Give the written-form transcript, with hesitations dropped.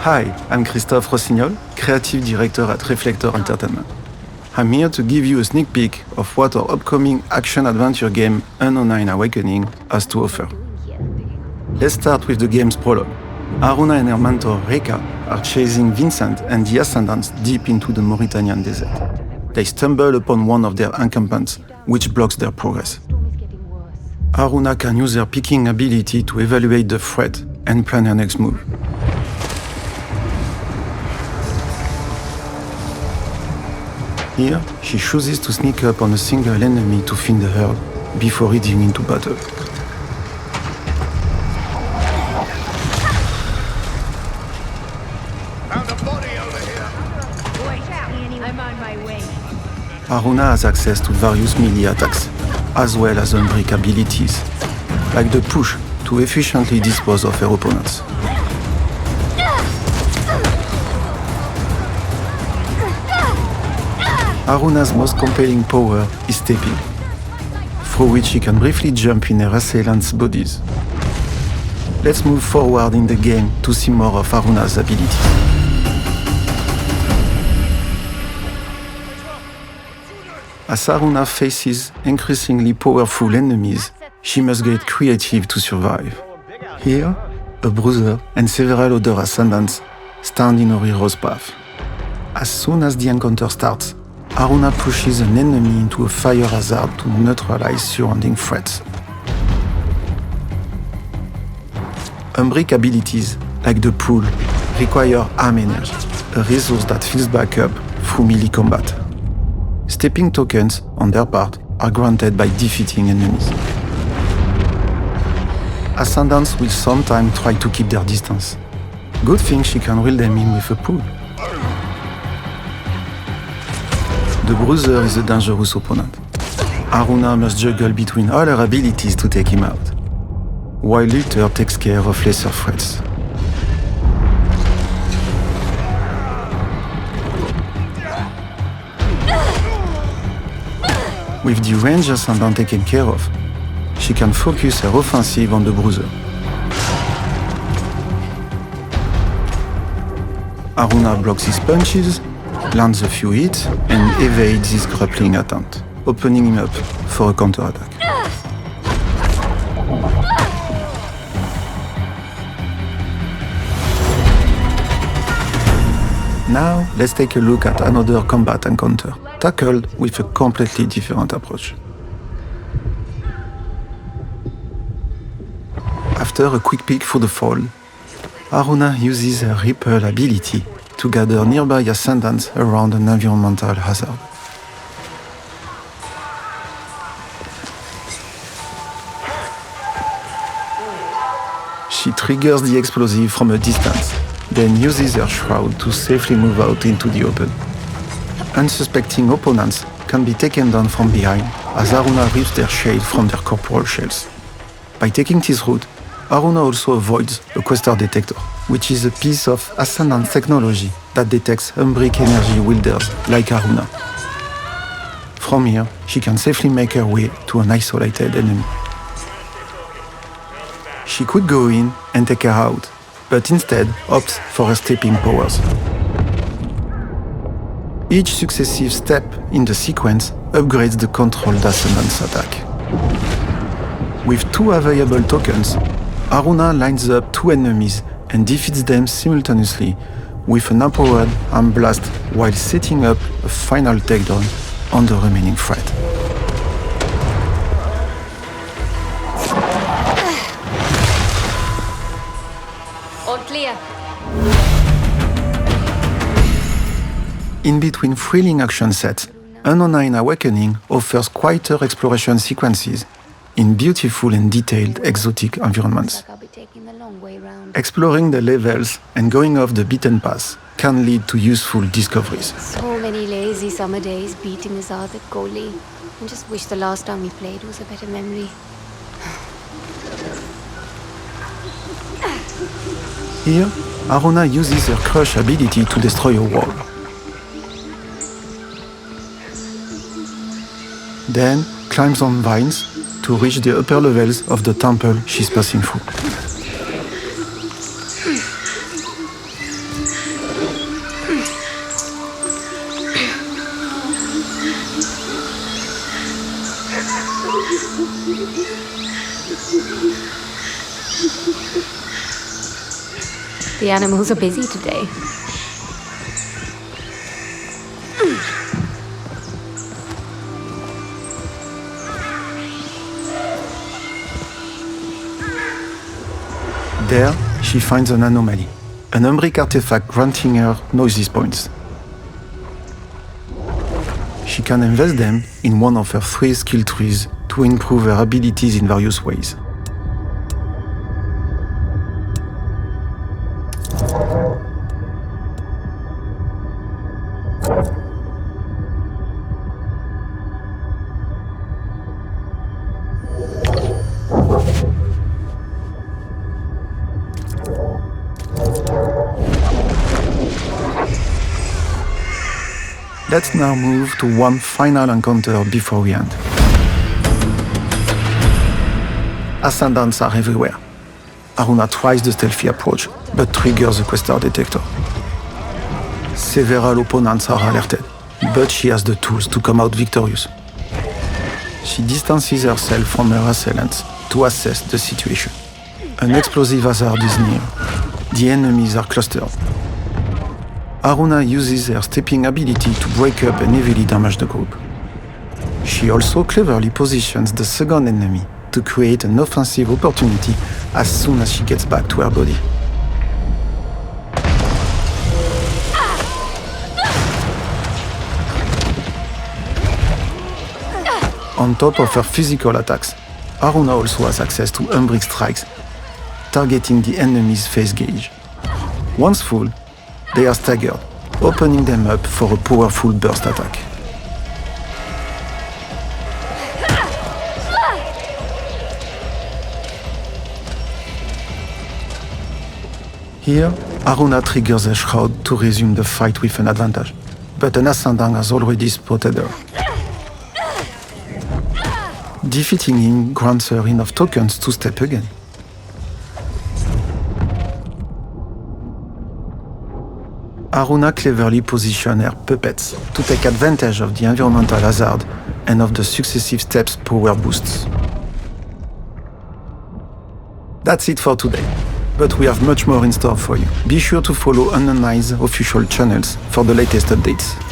Hi, I'm Christophe Rossignol의, Creative Director at Reflector Entertainment. I'm here to give you a sneak peek of what our upcoming action-adventure game Awakening has to offer. Let's start with the game's prologue. Aruna and her mentor Reka are chasing Vincent and the Ascendants deep into the Mauritanian desert. They stumble upon one of their encampments, which blocks their progress. Aruna can use her picking ability to evaluate the threat and plan her next move. Here, she chooses to sneak up on a single enemy to thin the herd before heading into battle. Found a body over here. Wait out, I'm on my way. Aruna has access to various melee attacks, as well as unbreak abilities, like the push to efficiently dispose of her opponents. Aruna's most compelling power is stepping, through which she can briefly jump in her assailants' bodies. Let's move forward in the game to see more of Aruna's abilities. As Aruna faces increasingly powerful enemies, she must get creative to survive. Here, a bruiser and several other ascendants stand in her hero's path. As soon as the encounter starts, Aruna pushes an enemy into a fire hazard to neutralize surrounding threats. Unbreak abilities, like the pull, require arm energy, a resource that fills back up through melee combat. Stepping tokens, on their part, are granted by defeating enemies. Ascendants will sometimes try to keep their distance. Good thing she can reel them in with a pull. The Bruiser is a dangerous opponent. Aruna must juggle between all her abilities to take him out, while Luther takes care of lesser threats. With the range Ascendant taken care of, she can focus her offensive on the Bruiser. Aruna blocks his punches, lands a few hits, and evades his grappling attempt, opening him up for a counterattack. Now, let's take a look at another combat encounter, tackled with a completely different approach. After a quick peek through the fall, Aruna uses her Ripple ability to gather nearby ascendants around an environmental hazard. She triggers the explosive from a distance, then uses her shroud to safely move out into the open. Unsuspecting opponents can be taken down from behind as Aruna rips their shade from their corporal shells. By taking this route, Aruna also avoids a Quester detector, which is a piece of Ascendant technology that detects unbreak energy wielders like Aruna. From here, she can safely make her way to an isolated enemy. She could go in and take her out, but instead opts for her stepping powers. Each successive step in the sequence upgrades the controlled Ascendant's attack. With two available tokens, Aruna lines up two enemies and defeats them simultaneously with an empowered arm blast while setting up a final takedown on the remaining threat. All clear. In between thrilling action sets, Awakening offers quieter exploration sequences in beautiful and detailed exotic environments. Exploring the levels and going off the beaten path can lead to useful discoveries. So many lazy summer days beating us out at goalie. I just wish the last time we played was a better memory. Here, Aruna uses her crush ability to destroy a wall. Then climbs on vines to reach the upper levels of the temple she's passing through. The animals are busy today. There, she finds an anomaly, an Umbric artifact granting her noise points. She can invest them in one of her 3 skill trees to improve her abilities in various ways. Let's now move to one final encounter before we end. Ascendants are everywhere. Aruna tries the stealthy approach, but triggers the Questar detector. Several opponents are alerted, but she has the tools to come out victorious. She distances herself from her assailants to assess the situation. An explosive hazard is near. The enemies are clustered. Aruna uses her stepping ability to break up and heavily damage the group. She also cleverly positions the second enemy to create an offensive opportunity as soon as she gets back to her body. On top of her physical attacks, Aruna also has access to Umbric strikes, targeting the enemy's face gauge. Once full, they are staggered, opening them up for a powerful burst attack. Here, Aruna triggers a shroud to resume the fight with an advantage, but an Ascendant has already spotted her. Defeating him grants her enough tokens to step again. Aruna cleverly positions her puppets to take advantage of the environmental hazard and of the successive steps' power boosts. That's it for today, but we have much more in store for you. Be sure to follow Unionized official channels for the latest updates.